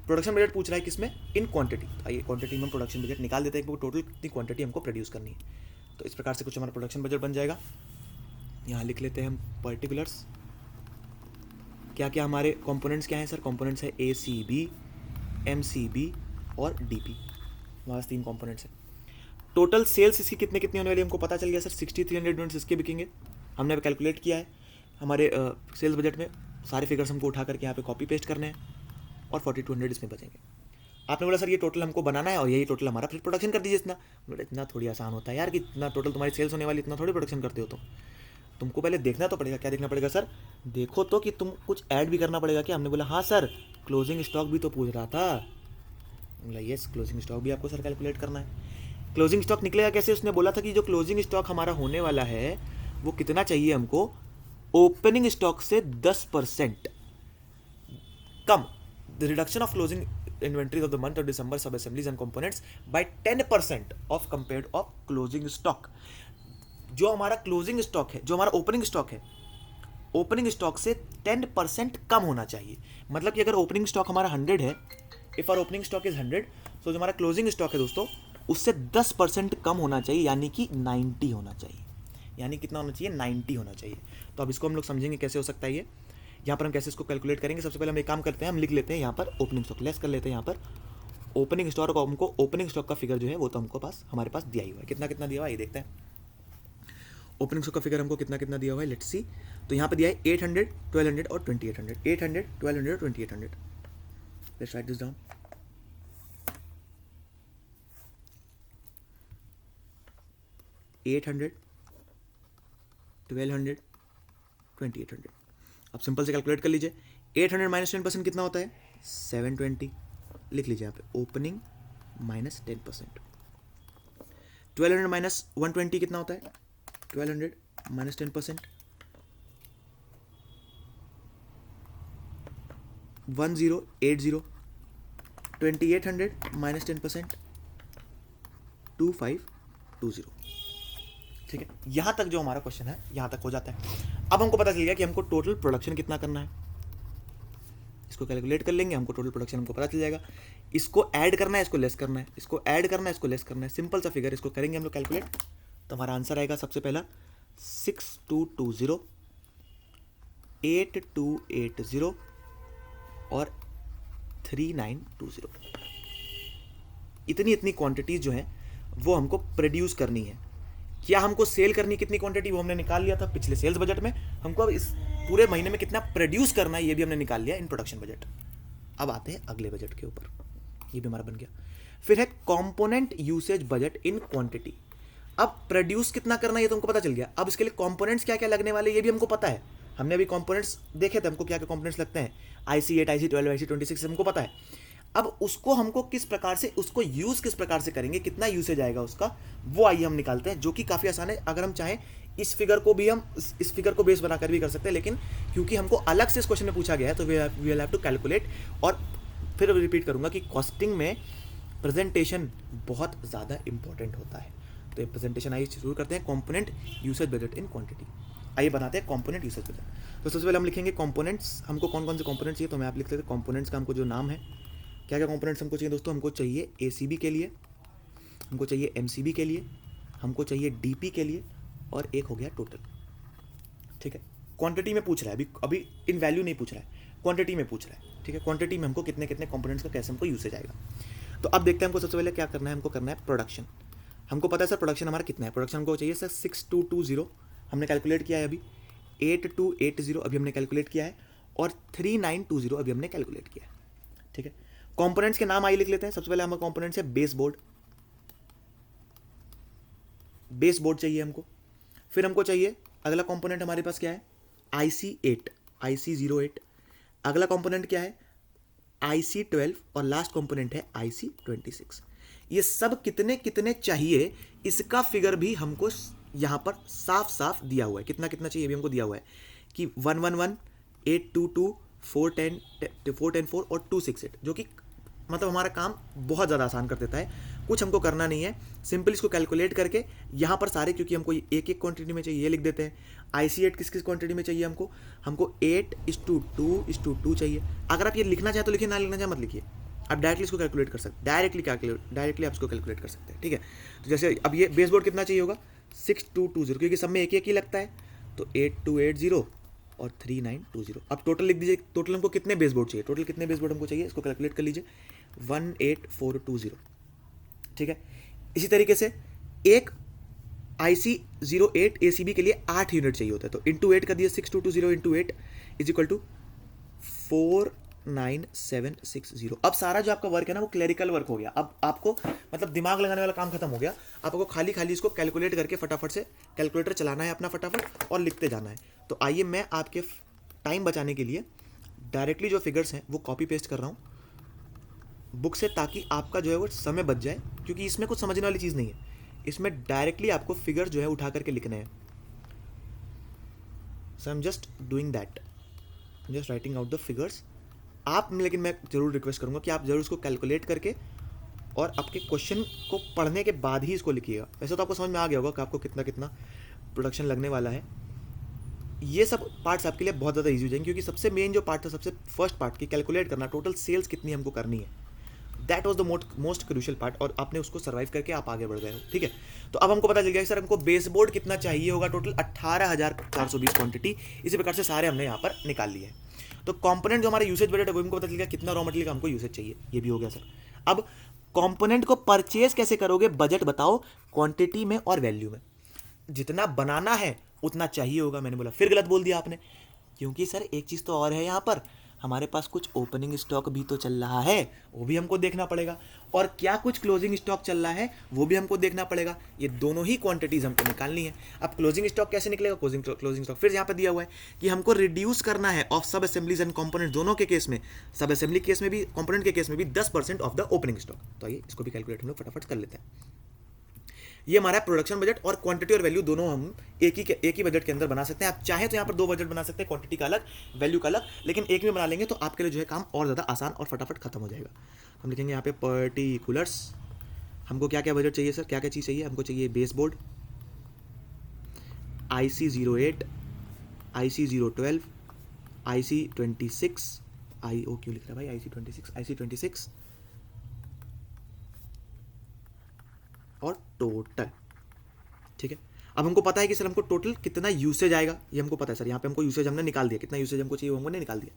प्रोडक्शन बजट पूछ रहा है किसमें, इन क्वांटिटी। आइए क्वांटिटी में हम प्रोडक्शन बजट निकाल देते हैं कि टोटल कितनी क्वांटिटी हमको प्रोड्यूस करनी है। तो इस प्रकार से कुछ हमारा प्रोडक्शन बजट बन जाएगा। यहाँ लिख लेते हैं हम पर्टिकुलर्स, क्या क्या हमारे कंपोनेंट्स क्या हैं सर, कंपोनेंट्स है ACB, MCB और DP, हमारे पास 3 कंपोनेंट्स हैं। टोटल सेल्स इसकी कितनी कितनी होने वाली हमको पता चल गया सर, 6300 यूनिट्स इसके बिकेंगे, हमने कैलकुलेट किया है। हमारे सेल्स बजट में सारे फिगर्स हमको उठा करके यहाँ पे कॉपी पेस्ट करने हैं और 4200 इसमें बचेंगे। आपने बोला सर ये टोटल हमको बनाना है और यही टोटल हमारा, फिर प्रोडक्शन कर दीजिए इतना। बोले इतना थोड़ी आसान होता है यार कि इतना टोटल तुम्हारी सेल्स होने वाली, इतना थोड़ी प्रोडक्शन करते हो। तो तुमको पहले देखना तो पड़ेगा। क्या देखना पड़ेगा सर, देखो तो कि तुम कुछ ऐड भी करना पड़ेगा क्या। हमने बोला हाँ सर, क्लोजिंग स्टॉक भी तो पूछ रहा था। बोला यस, क्लोजिंग स्टॉक भी आपको सर कैलकुलेट करना है। क्लोजिंग स्टॉक निकलेगा कैसे, उसने बोला था कि जो क्लोजिंग स्टॉक हमारा होने वाला है वो कितना चाहिए हमको, ओपनिंग स्टॉक से 10% कम, the reduction of closing inventories of the month of December sub assemblies and components by 10% of compared of closing stock। जो हमारा क्लोजिंग स्टॉक है, जो हमारा ओपनिंग स्टॉक है, ओपनिंग स्टॉक से 10% कम होना चाहिए। मतलब कि अगर ओपनिंग स्टॉक हमारा 100 है, if our opening stock is 100, तो जो हमारा क्लोजिंग स्टॉक है दोस्तों उससे 10% कम होना चाहिए, यानी कि 90 होना चाहिए। यानी कितना होना चाहिए, 90 होना चाहिए। तो अब इसको हम लोग समझेंगे कैसे हो सकता है ये। यहाँ पर हम कैसे इसको कैलकुलेट करेंगे, सबसे पहले हम एक काम करते हैं, हम लिख लेते हैं यहाँ पर ओपनिंग स्टॉक, लेस कर लेते हैं यहाँ पर ओपनिंग स्टॉक को। हमको ओपनिंग स्टॉक का फिगर जो है वो तो हमको हमारे पास दिया ही हुआ है। कितना कितना दिया हुआ है ये देखते हैं। ओपनिंग स्टॉक का फिगर हमको कितना कितना दिया हुआ है, लेट्स सी। तो यहाँ पर दिया है 800, 1200 और 2800, 800, 1200, 2800। Let's write this down. $800, 1200, 2800। अब सिंपल से कैलकुलेट कर लीजिए। 800 माइनस 10% कितना होता है, 720। लिख लीजिए यहाँ पे ओपनिंग माइनस 10%। 1200 माइनस 120 कितना होता है, 1200 माइनस 10%, 1080। 2800 माइनस 10%, 2520। ठीक है, यहां तक जो हमारा क्वेश्चन है यहां तक हो जाता है। अब हमको पता चल गया कि हमको टोटल प्रोडक्शन कितना करना है, इसको कैलकुलेट कर लेंगे, हमको टोटल प्रोडक्शन हमको पता चल जाएगा। इसको ऐड करना है, इसको लेस करना है, इसको ऐड करना है, इसको लेस करना है, सिंपल सा फिगर, इसको करेंगे हम लोग कैलकुलेट। तो हमारा आंसर आएगा सबसे पहला 6220, 8280 और 3920। इतनी क्वांटिटीज जो है वो हमको प्रोड्यूस करनी है। क्या हमको सेल करनी कितनी क्वांटिटी वो हमने निकाल लिया था पिछले सेल्स बजट में। हमको अब इस पूरे महीने में कितना प्रोड्यूस करना है ये भी हमने निकाल लिया इन प्रोडक्शन बजट। अब आते हैं अगले बजट के ऊपर, ये भी हमारा बन गया। फिर है component usage budget in quantity. अब प्रोड्यूस कितना करना है ये तो हमको पता चल गया। अब इसके लिए कंपोनेंट्स क्या क्या लगने वाले ये भी हमको पता है। हमने अभी कंपोनेंट्स देखे थे, हमको क्या क्या कंपोनेंट्स लगते हैं, IC8, IC12, IC26 हमको पता है। अब उसको हमको किस प्रकार से, उसको यूज किस प्रकार से करेंगे, कितना यूसेज आएगा उसका, वो आइए हम निकालते हैं, जो कि काफ़ी आसान है। अगर हम चाहें इस फिगर को भी हम इस फिगर को बेस बनाकर भी कर सकते हैं, लेकिन क्योंकि हमको अलग से इस क्वेश्चन में पूछा गया है तो we will have to calculate. और फिर रिपीट करूंगा कि कॉस्टिंग में प्रेजेंटेशन बहुत ज़्यादा इंपॉर्टेंट होता है। तो ये प्रेजेंटेशन आइए शुरू करते हैं। Component usage budget in quantity, आइए बनाते हैं कंपोनेंट यूसेज बजट। तो सबसे पहले हम लिखेंगे कंपोनेंट्स, हमको कौन कौन से कंपोनेंट्स चाहिए, तो मैं आप लिख लेते हैं कंपोनेंट्स का हमको जो नाम है, क्या क्या कंपोनेंट्स हमको चाहिए दोस्तों। हमको चाहिए ACB के लिए, हमको चाहिए MCB के लिए, हमको चाहिए DP के लिए, और एक हो गया टोटल। ठीक है, क्वांटिटी में पूछ रहा है, अभी इन वैल्यू नहीं पूछ रहा है, क्वांटिटी में पूछ रहा है। ठीक है, क्वांटिटी में हमको कितने कितने कंपोनेंट्स का कैसे हमको यूसेज आएगा। तो अब देखते हैं हमको सबसे पहले क्या करना है। हमको करना है प्रोडक्शन। हमको पता है सर प्रोडक्शन हमारा कितना है, प्रोडक्शन हमको चाहिए सर 6220, हमने कैलकुलेट किया है अभी। 8280 अभी हमने कैलकुलेट किया है, और 3920 अभी हमने कैलकुलेट किया है। ठीक है, कंपोनेंट्स के नाम आइए लिख लेते हैं। सबसे पहले हमारे कंपोनेंट्स है बेस बोर्ड, बेस बोर्ड चाहिए हमको। फिर हमको चाहिए अगला कंपोनेंट हमारे पास क्या है, IC8, IC08। अगला कंपोनेंट क्या है, IC12 और लास्ट कंपोनेंट है IC26। ये सब कितने कितने चाहिए इसका फिगर भी हमको यहां पर साफ साफ दिया हुआ है। कितना कितना चाहिए भी हमको दिया हुआ है कि 111, 822, 410, 410 और 268, जो कि मतलब हमारा काम बहुत ज़्यादा आसान कर देता है। कुछ हमको करना नहीं है, सिंपल इसको कैलकुलेट करके यहाँ पर सारे, क्योंकि हमको एक एक क्वांटिटी में चाहिए, ये लिख देते हैं। IC8 किस किस क्वांटिटी में चाहिए हमको, 8:2:2 चाहिए। अगर आप ये लिखना चाहे तो लिखिए, ना लिखना चाहे मत लिखिए, आप डायरेक्टली इसको कैलकुलेट कर सकते हैं, डायरेक्टली आप इसको कैलकुलेट कर सकते हैं। ठीक है, तो जैसे अब ये बेस बोर्ड कितना चाहिए होगा, 6220, क्योंकि सब में एक एक ही लगता है, तो 8280 और 3920। अब टोटल लिख दीजिए, टोटल हमको कितने बेस बोर्ड चाहिए, टोटल कितने बेस बोर्ड हमको चाहिए, इसको कैलकुलेट कर लीजिए, 18420। ठीक है, इसी तरीके से एक IC08 ACB के लिए 8 यूनिट चाहिए होता है, तो इंटू 8 कर दिया, 6220 इंटू 8 इज इक्वल टू 49760। अब सारा जो आपका वर्क है ना वो क्लरिकल वर्क हो गया। अब आपको मतलब दिमाग लगाने वाला काम खत्म हो गया, आपको खाली खाली इसको कैलकुलेट करके फटाफट से कैलकुलेटर चलाना है अपना फटाफट और लिखते जाना है। तो आइए मैं आपके टाइम बचाने के लिए डायरेक्टली जो फिगर्स हैं वो कॉपी पेस्ट कर रहा हूँ बुक से, ताकि आपका जो है वो समय बच जाए, क्योंकि इसमें कुछ समझने वाली चीज़ नहीं है, इसमें डायरेक्टली आपको फिगर जो है उठा करके लिखने हैं। So I am just doing that, just writing out the figures. आप, लेकिन मैं ज़रूर रिक्वेस्ट करूँगा कि आप ज़रूर इसको कैलकुलेट करके और आपके क्वेश्चन को पढ़ने के बाद ही इसको लिखिएगा। वैसे तो आपको समझ में आ गया होगा कि आपको कितना कितना प्रोडक्शन लगने वाला है। ये सब पार्ट्स आपके लिए बहुत ज़्यादा ईजी हो जाएंगे, क्योंकि सबसे मेन जो पार्ट था, सबसे फर्स्ट पार्ट की कैलकुलेट करना, टोटल सेल्स कितनी हमको करनी है, that was the most crucial part, और आपने उसको सर्वाइव करके आप आगे बढ़ गए हो। ठीक है, तो अब हमको पता चल गया कि सर हमको बेस बोर्ड कितना चाहिए होगा, टोटल 18,420 क्वांटिटी। इसी प्रकार से सारे हमने यहाँ पर निकाल लिए हैं। तो कंपोनेंट जो हमारा यूसेज बजट है वो हमको पता चल गया, कितना रॉ मटेरियल का हमको यूसेज चाहिए, ये भी हो गया सर। अब कंपोनेंट को परचेज कैसे करोगे, बजट बताओ, क्वांटिटी में और वैल्यू में। जितना बनाना है उतना चाहिए होगा। मैंने बोला फिर गलत बोल दिया आपने, क्योंकि सर एक चीज़ तो और है, यहाँ पर हमारे पास कुछ ओपनिंग स्टॉक भी तो चल रहा है, वो भी हमको देखना पड़ेगा, और क्या कुछ क्लोजिंग स्टॉक चल रहा है वो भी हमको देखना पड़ेगा। ये दोनों ही क्वांटिटीज़ हमको निकालनी है। अब क्लोजिंग स्टॉक कैसे निकलेगा, क्लोजिंग स्टॉक फिर यहाँ पे दिया हुआ है कि हमको रिड्यूस करना है ऑफ सब असेंबलीज एंड कंपोनेंट, दोनों के केस में, सब असेंबली केस में भी, कंपोनेंट के केस में भी 10% ऑफ द ओपनिंग स्टॉक। तो आइए इसको भी कैलकुलेट हम लोग फटाफट कर लेते हैं। ये हमारा प्रोडक्शन बजट और क्वांटिटी और वैल्यू दोनों हम एक ही बजट के अंदर बना सकते हैं। आप चाहे तो यहाँ पर 2 बजट बना सकते हैं, क्वांटिटी का अलग, वैल्यू का अलग, लेकिन एक में बना लेंगे तो आपके लिए जो है काम और ज़्यादा आसान और फटाफट खत्म हो जाएगा। हम लिखेंगे यहाँ पे पर्टिकुलर्स, हमको क्या क्या बजट चाहिए सर, क्या क्या चीज़ चाहिए, हमको चाहिए base board, IC08, IC012, IC26, IO क्यों लिख रहा है भाई, IC26 और टोटल। ठीक है, अब हमको पता है कि सर हमको टोटल कितना यूसेज आएगा, ये हमको पता है सर। यहाँ पे हमको यूसेज हमने निकाल दिया, कितना यूसेज हमको चाहिए वो हमने निकाल दिया।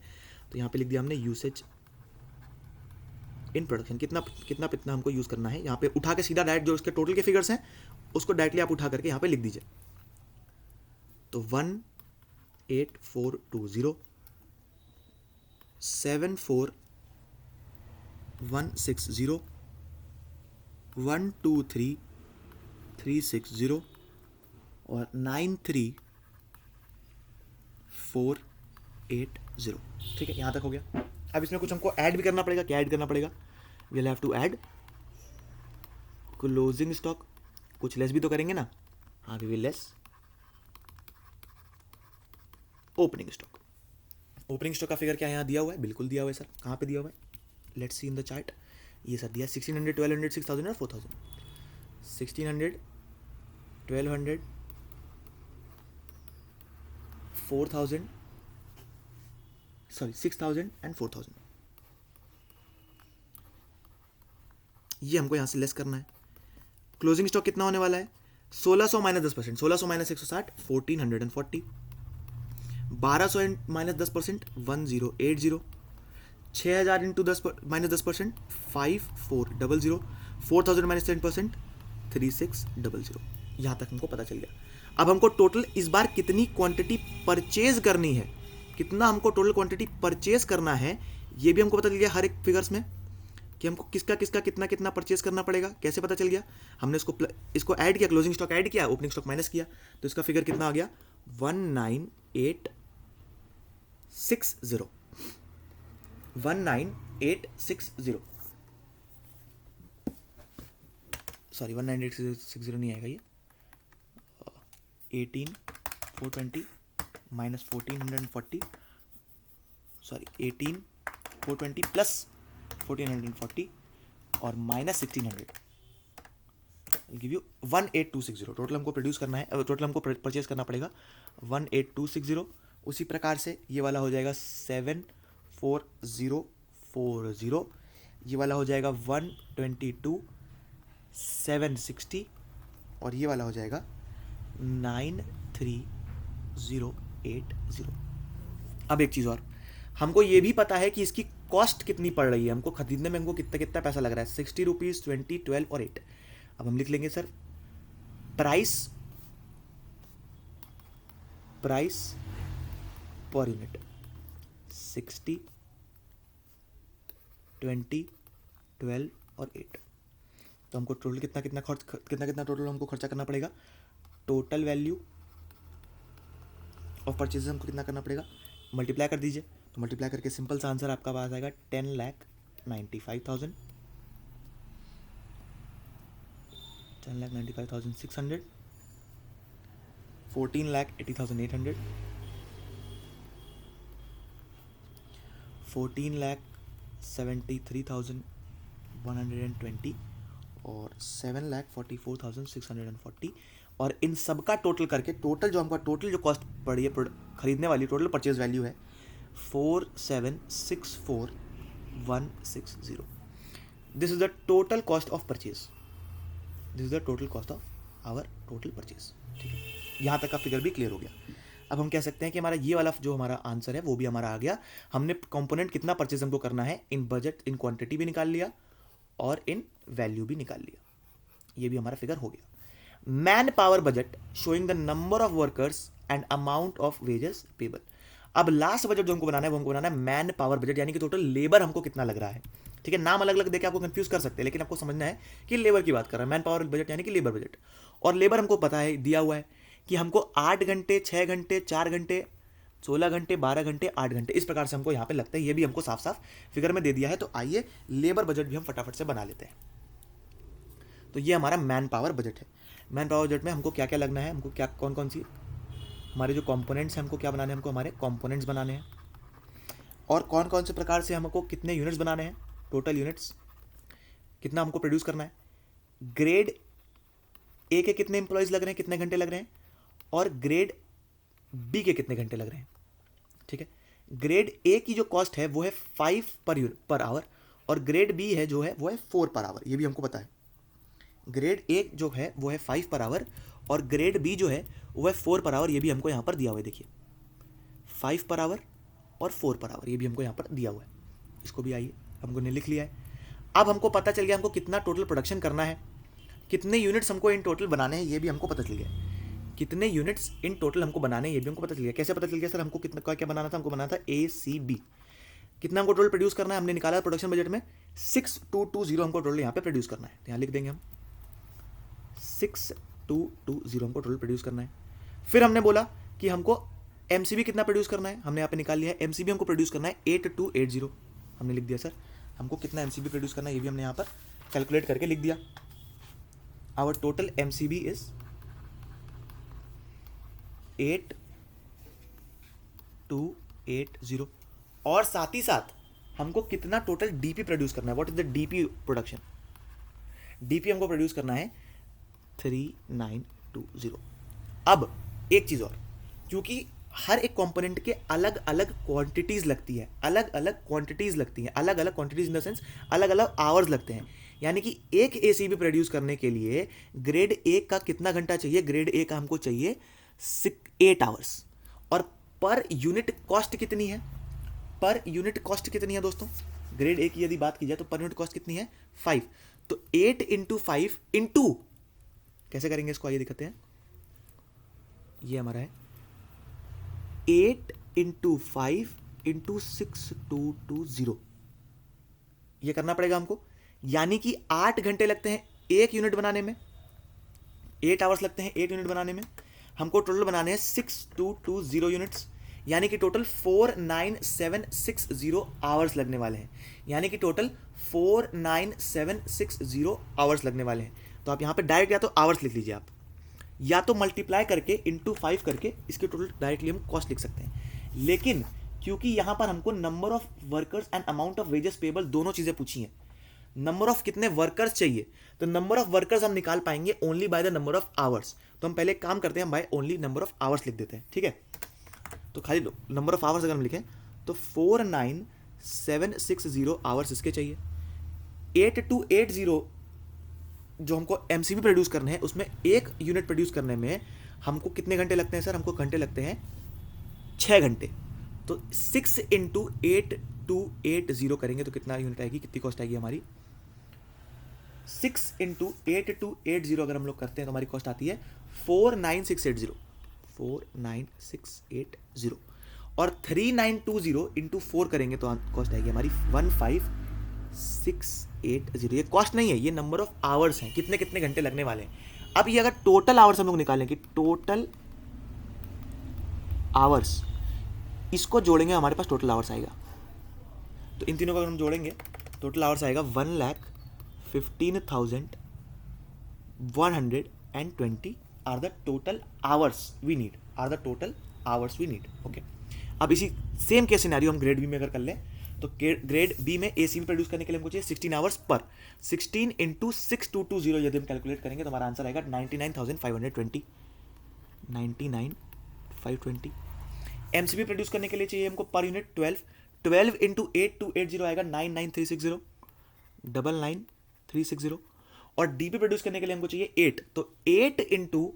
तो यहाँ पे लिख दिया हमने यूसेज इन प्रोडक्शन, कितना कितना कितना हमको यूज़ करना है। यहाँ पे उठा के सीधा डायरेक्ट जो उसके टोटल के फिगर्स हैं उसको डायरेक्टली आप उठा करके यहाँ पे लिख दीजिए। तो 18420, 74160, 123360 और 93480। ठीक है, यहाँ तक हो गया। अब इसमें कुछ हमको ऐड भी करना पड़ेगा। क्या ऐड करना पड़ेगा, we will have to add closing stock, कुछ लेस भी तो करेंगे ना, हाँ we will less opening stock. Opening stock का फिगर क्या यहाँ दिया हुआ है, बिल्कुल दिया हुआ है सर। कहाँ पे दिया हुआ है, let's see in the chart. ये सर दिया 1600, 1200, 6000 और 4000। 1600, 1200, 4000, सॉरी 6000 एंड 4000। ये हमको यहाँ से लेस करना है। क्लोजिंग स्टॉक कितना होने वाला है, 1600 minus 10%, 1600 minus 160, 1440, 1200 minus 10%, 1080, 6000 into 10 minus 10%, 5400, 4000 minus 10%, 3600। यहाँ तक हमको पता चल गया। अब हमको टोटल इस बार कितनी क्वांटिटी परचेज करनी है, कितना हमको टोटल क्वांटिटी परचेज करना है, ये भी हमको पता चल गया हर एक फिगर्स में कि हमको किसका किसका कितना कितना परचेज करना पड़ेगा। कैसे पता चल गया, हमने इसको ऐड किया, क्लोजिंग स्टॉक ऐड किया, ओपनिंग स्टॉक माइनस किया, तो इसका फिगर कितना आ गया 19860 19860 सॉरी 19860 नहीं आएगा ये 18420 माइनस 1440 सॉरी 18420 प्लस 1440 और माइनस 1600 गिव यू 18260। टोटल हमको प्रोड्यूस करना है, टोटल हमको परचेज करना पड़ेगा 18260। उसी प्रकार से ये वाला हो जाएगा 74040, ये वाला हो जाएगा 122,760 और ये वाला हो जाएगा 93080। अब एक चीज़ और, हमको ये भी पता है कि इसकी कॉस्ट कितनी पड़ रही है, हमको खरीदने में हमको कितना कितना पैसा लग रहा है 60 रुपीज़ 20 12 और 8। अब हम लिख लेंगे सर प्राइस पर यूनिट 60 20 12 और 8। तो हमको टोटल कितना टोटल हमको खर्चा करना पड़ेगा, टोटल वैल्यू ऑफ परचेज हमको कितना करना पड़ेगा, मल्टीप्लाई कर दीजिए। तो मल्टीप्लाई करके सिंपल सा आंसर आपका पास आएगा 10,95,000 10,95,600 14,80,800 14,73,120 और 7,44,640। और इन सब का टोटल करके टोटल जो हमका टोटल जो कॉस्ट पड़ी है खरीदने वाली, टोटल परचेज वैल्यू है 4,764,160। This is the total cost of purchase, this is the total cost of our total purchase. ठीक है, यहाँ तक का फिगर भी क्लियर हो गया। अब हम कह सकते हैं कि हमारा ये वाला जो हमारा आंसर है वो भी हमारा आ गया। हमने कंपोनेंट कितना परचेज हमको करना है, इन बजट इन क्वांटिटी भी निकाल लिया और इन वैल्यू भी निकाल लिया, ये भी हमारा फिगर हो गया। Man power budget showing the number of workers and amount of wages payable. अब लास्ट बजट जो हमको बनाना है वो हमको बनाना है मैन पावर बजट, यानी कि टोटल लेबर हमको कितना लग रहा है। ठीक है, नाम अलग अलग देके आपको कंफ्यूज कर सकते हैं, लेकिन आपको समझना है कि लेबर की बात कर रहा है, मैन पावर बजट यानी कि लेबर बजट। और लेबर हमको पता है दिया हुआ है कि हमको 8 घंटे 6 घंटे 4 घंटे 16 घंटे 12 घंटे 8 घंटे इस प्रकार से हमको यहाँ पे लगता है, ये भी हमको साफ साफ फिगर में दे दिया है। तो आइए लेबर बजट भी हम फटाफट से बना लेते हैं। तो ये हमारा मैन पावर बजट है। मैन पावर बजट में हमको क्या क्या लगना है, हमको क्या कौन कौन सी हमारे जो कंपोनेंट्स हैं हमको क्या बनाने हैं, हमको हमारे कंपोनेंट्स बनाने हैं और कौन कौन से प्रकार से हमको कितने यूनिट्स बनाने हैं, टोटल यूनिट्स कितना हमको प्रोड्यूस करना है, ग्रेड ए के कितने एम्प्लॉयज़ लग रहे हैं, कितने घंटे लग रहे हैं और ग्रेड बी के कितने घंटे लग रहे हैं। ठीक है, ग्रेड ए की जो कॉस्ट है वो है 5 पर आवर और ग्रेड बी है जो है वो है 4 पर आवर, ये भी हमको पता है। ग्रेड ए जो है वो है 5 पर आवर और ग्रेड बी जो है वो है 4 पर आवर, ये भी हमको यहाँ पर दिया हुआ है। देखिए 5 पर आवर और 4 पर आवर, ये भी हमको यहाँ पर दिया हुआ है। इसको भी आइए हमको ने लिख लिया है। अब हमको पता चल गया हमको कितना टोटल प्रोडक्शन करना है, कितने यूनिट्स हमको इन टोटल बनाने हैं, ये भी हमको पता चल गया। कितने यूनिट्स इन टोटल हमको बनाने हैं ये भी हमको पता चल गया। कैसे पता चल गया सर, हमको कितना क्या बनाना था, हमको बनाना था ACB। कितना हमको टोटल प्रोड्यूस करना है, हमने निकाला प्रोडक्शन बजट में 6220 हमको टोटल यहाँ पे प्रोड्यूस करना है। तो यहाँ लिख देंगे हम 6220 हमको टोटल प्रोड्यूस करना है। फिर हमने बोला कि हमको MCB कितना प्रोड्यूस करना है, हमने यहाँ पे निकाल लिया है। MCB हमको प्रोड्यूस करना है 8280, हमने लिख दिया। सर हमको कितना MCB प्रोड्यूस करना है ये भी हमने यहाँ पर कैलकुलेट करके लिख दिया। आवर टोटल MCB इज 8280 और साथ ही साथ हमको कितना टोटल DP प्रोड्यूस करना है, what is the DP production. DP हमको प्रोड्यूस करना है 3920। अब एक चीज और, क्योंकि हर एक कंपोनेंट के अलग अलग क्वांटिटीज लगती है, अलग अलग क्वांटिटीज लगती हैं, अलग अलग क्वांटिटीज इन द सेंस अलग अलग आवर्स लगते हैं। यानी कि एक ACB प्रोड्यूस करने के लिए ग्रेड ए का कितना घंटा चाहिए, ग्रेड ए का हमको चाहिए 8 आवर्स। और पर यूनिट कॉस्ट कितनी है, पर यूनिट कॉस्ट कितनी है दोस्तों, ग्रेड ए की यदि बात की जाए तो पर यूनिट कॉस्ट कितनी है 5। तो 8 × 5 × कैसे करेंगे इसको, आइए दिखाते हैं। ये हमारा है 8 × 5 × 6220 ये करना पड़ेगा हमको, यानी कि 8 घंटे लगते हैं एक यूनिट बनाने में, 8 आवर्स लगते हैं एक यूनिट बनाने में। हमको टोटल बनाने हैं 6220 यूनिट्स, यानी कि टोटल 49760 आवर्स लगने वाले हैं, यानी कि टोटल 49760 आवर्स लगने वाले हैं। तो आप यहाँ पे डायरेक्ट या तो आवर्स लिख लीजिए आप, या तो मल्टीप्लाई करके इंटू 5 करके इसके टोटल डायरेक्टली हम कॉस्ट लिख सकते हैं। लेकिन क्योंकि यहाँ पर हमको number of workers and amount of wages payable दोनों चीज़ें पूछी हैं, नंबर ऑफ कितने वर्कर्स चाहिए, तो नंबर ऑफ वर्कर्स हम निकाल पाएंगे only by the number of hours. तो हम पहले एक काम करते हैं, हम by only number of hours लिख देते हैं, ठीक है। तो खाली नंबर ऑफ आवर्स अगर हम लिखें तो 49760 आवर्स इसके चाहिए। 8280 जो हमको एमसीबी प्रोड्यूस करने हैं, उसमें एक यूनिट प्रोड्यूस करने में हमको कितने घंटे लगते हैं सर? हमको घंटे लगते हैं 6 घंटे। तो 6 इंटू 8280 करेंगे तो कितना यूनिट आएगी, कितनी कॉस्ट आएगी हमारी? 6 इंटू 8280 अगर हम लोग करते हैं तो हमारी कॉस्ट आती है 49680, 49680। और 3920 इंटू 4 करेंगे तो कॉस्ट आएगी हमारी 15680। ये कॉस्ट नहीं है, ये नंबर ऑफ आवर्स हैं, कितने कितने घंटे लगने वाले हैं। अब ये अगर टोटल आवर्स हम लोग निकालें कि टोटल आवर्स, इसको जोड़ेंगे हमारे पास टोटल आवर्स आएगा। तो इन तीनों को अगर हम जोड़ेंगे टोटल आवर्स आएगा 1,15,120 are the total hours we need, are the total hours we need. Okay, अब इसी सेम केस सिनेरियो हम ग्रेड बी में अगर कर लें तो ग्रेड बी में एसी में प्रोड्यूस करने के लिए हमको चाहिए 16 आवर्स पर 16 इंटू 6220 यदि हम कैलकुलेट करेंगे तो हमारा आंसर आएगा 99,520, 99,520। एमसीबी प्रोड्यूस करने के लिए चाहिए हमको पर यूनिट 12 इंटू 8280 आएगा 99,360, 99,360। और डीपी प्रोड्यूस करने के लिए हमको चाहिए 8, तो 8 इंटू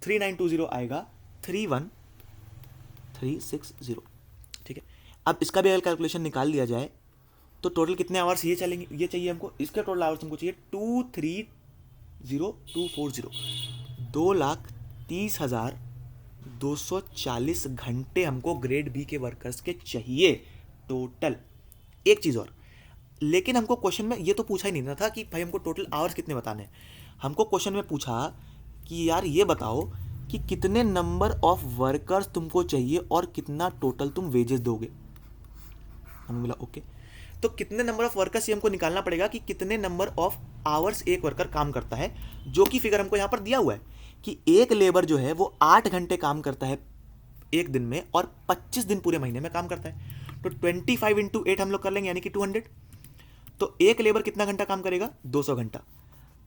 3920 आएगा 31,360, ठीक है। अब इसका भी अगर कैलकुलेशन निकाल दिया जाए तो टोटल कितने आवर्स ये चलेंगे, ये चाहिए हमको, इसके टोटल आवर्स हमको चाहिए 230,240, 2,30,240 घंटे हमको ग्रेड बी के वर्कर्स के चाहिए टोटल। एक चीज़ और, लेकिन हमको क्वेश्चन में ये तो पूछा ही नहीं था कि भाई हमको टोटल आवर्स कितने बताने हैं। हमको क्वेश्चन में पूछा कि यार ये बताओ कि कितने नंबर ऑफ वर्कर्स तुमको चाहिए और कितना टोटल तुम वेजेस दोगे। हमें मिला ओके, तो कितने नंबर ऑफ वर्कर्स ये हमको निकालना पड़ेगा कि कितने नंबर ऑफ आवर्स एक वर्कर काम करता है, जो कि फिगर हमको यहाँ पर दिया हुआ है कि एक लेबर जो है वो 8 घंटे काम करता है एक दिन में और 25 दिन पूरे महीने में काम करता है। तो 25 इंटू 8 हम लोग कर लेंगे, यानी कि 200। तो एक लेबर कितना घंटा काम करेगा? 200 घंटा।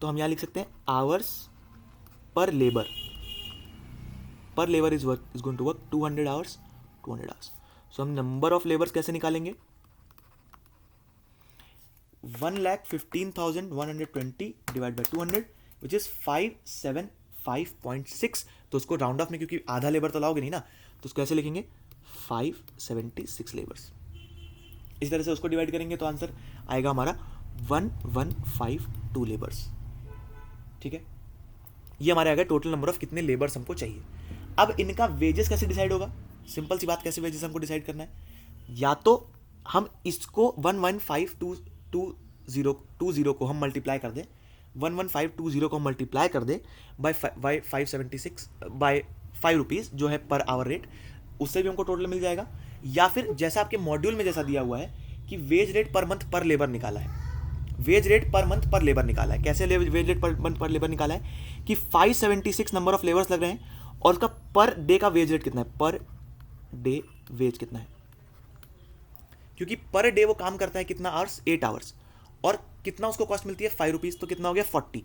तो हम यहाँ लिख सकते हैं आवर्स पर labour is going to work 200 hours, 200 hours. So हम नंबर ऑफ लेबर्स कैसे निकालेंगे? 1,15,120 डिवाइड बाई 200 विच इज 575.6। तो उसको राउंड ऑफ में, क्योंकि आधा लेबर तो लाओगे नहीं ना, तो उसको कैसे लिखेंगे? 576 लेबर्स। इस तरह से उसको डिवाइड करेंगे तो आंसर आएगा हमारा 1152 लेबर्स, ठीक है। ये हमारे आएगा टोटल नंबर ऑफ कितने लेबर्स हमको चाहिए। अब इनका वेजेस कैसे डिसाइड होगा? सिंपल सी बात, कैसे वेजेस हमको डिसाइड करना है? या तो हम इसको 115,220 को हम मल्टीप्लाई कर दें, 11520 को हम मल्टीप्लाई कर दें बाय 576 बाय 5 रुपीज़ जो है पर आवर रेट, उससे भी हमको टोटल मिल जाएगा। या फिर जैसा आपके मॉड्यूल में जैसा दिया हुआ है कि वेज रेट पर मंथ पर लेबर निकाला है, वेज रेट पर मंथ पर लेबर निकाला है। कैसे वेज रेट पर मंथ पर लेबर निकाला है कि 576 नंबर ऑफ लेबर्स लग रहे हैं और उसका पर डे का वेज रेट कितना है, पर डे वेज कितना है, क्योंकि पर डे वो काम करता है कितना आवर्स? 8 आवर्स, और कितना उसको कॉस्ट मिलती है? 5 रुपीज़। तो कितना हो गया? 40।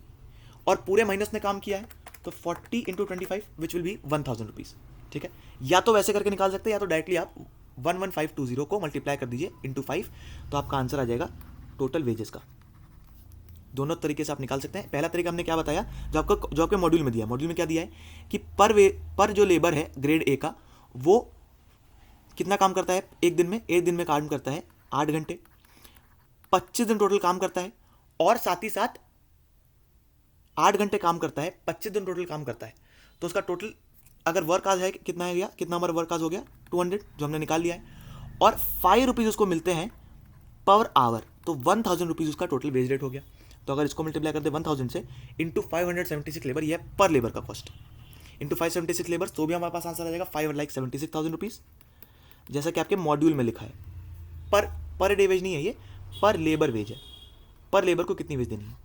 और पूरे महीने उसने काम किया है तो 40 into 25 which will be 1,000 rupees, ठीक है। या तो वैसे करके निकाल सकते हैं, या तो डायरेक्टली आप 11520 को मल्टीप्लाई कर दीजिए इंटू 5, तो आपका आंसर आ जाएगा टोटल वेजेस का। दोनों तरीके से आप निकाल सकते हैं। पहला तरीका हमने क्या बताया, जो आपके मॉड्यूल में दिया है, मॉड्यूल में क्या दिया है कि पर जो लेबर है ग्रेड ए का, वो कितना काम करता है एक दिन में काम करता है 8 घंटे, 25 दिन टोटल काम करता है, और साथ ही साथ 8 घंटे काम करता है, 25 दिन टोटल काम करता है। तो उसका टोटल अगर वर्क आज है कितना है गया, कितना हमारा वर्क आज हो गया? 200, जो हमने निकाल लिया है। और 5 रुपीज़ उसको मिलते हैं पर आवर। तो 1000 रुपीज़ उसका टोटल वेज रेट हो गया। तो अगर इसको मल्टीप्लाई करते 1000 से इंटू 576 लेबर, ये है पर लेबर का कॉस्ट, इंटू 576 लेबर, तो भी हमारे पास आंसर आ जाएगा 5,76,000 रुपीज़, जैसा कि आपके मॉड्यूल में लिखा है। पर डे वेज नहीं है, ये पर लेबर वेज है, पर लेबर को कितनी वेज देनी है।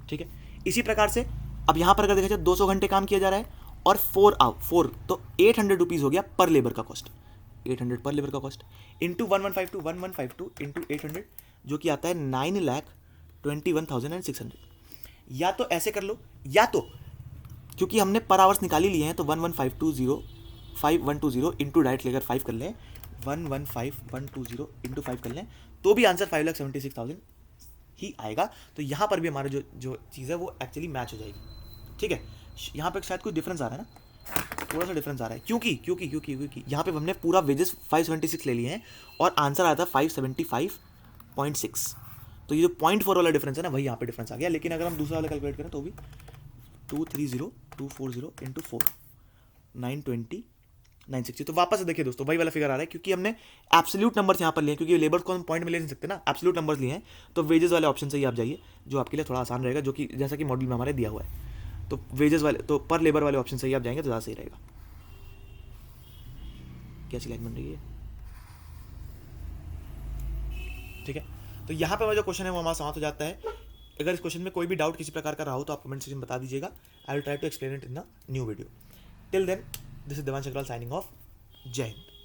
ठीक है, इसी प्रकार से अब यहां पर अगर देखा जाए 200 घंटे काम किया जा रहा है और 4 तो 800 रुपीज़ हो गया पर लेबर का कॉस्ट, 800 पर लेबर का कॉस्ट, इंटू 1152 इंटू 800, जो कि आता है 9,21,600। या तो ऐसे कर लो, या तो क्योंकि हमने पर आवर्स निकाल ही लिए हैं तो 115120 इंटू डायरेक्ट लेकर 5 कर लें, 115120 इंटू 5 कर लें, तो भी आंसर 5,76,000 ही आएगा। तो यहाँ पर भी हमारा जो चीज़ है वो एक्चुअली मैच हो जाएगी। ठीक है, यहाँ पर शायद कुछ डिफरेंस आ रहा है ना, थोड़ा सा डिफरेंस आ रहा है, क्योंकि यहाँ पे हमने पूरा वेजेस 576 ले लिए हैं और आंसर आया था 575.6। तो ये जो 0.4 वाला डिफरेंस है ना, वही यहाँ पे डिफरेंस आ गया। लेकिन अगर हम दूसरा वाला कैलकुलेट करें तो भी 230,240 इंटू 4, 920, 960। तो वापस से देखिए दोस्तों, वही वाला फिगर आ रहा है, क्योंकि हमने एब्सोल्यूट नंबर्स यहाँ पर लिए, क्योंकि लेबर्स को हम पॉइंट में ले नहीं सकते ना, एब्सोल्यूट नंबर्स लिए हैं। तो वेजेस वाले ऑप्शन से ही आप जाइए, जो आपके लिए थोड़ा आसान रहेगा, जो कि जैसा कि मॉड्यूल में हमारे दिया हुआ है। तो वेजेस वाले, तो पर लेबर वाले ऑप्शन से ही आप जाएंगे तो ज़्यादा सही रहेगा। कैसी लाइन बन रही है? ठीक है, तो यहाँ पे जो क्वेश्चन है वो हमारा समाप्त हो जाता है। अगर इस क्वेश्चन में कोई भी डाउट किसी प्रकार का रहा हो तो आप कमेंट सेक्शन में बता दीजिएगा। I will try to explain it in the new video. Till then, this is Devansh Agrawal signing off. जय हिंद।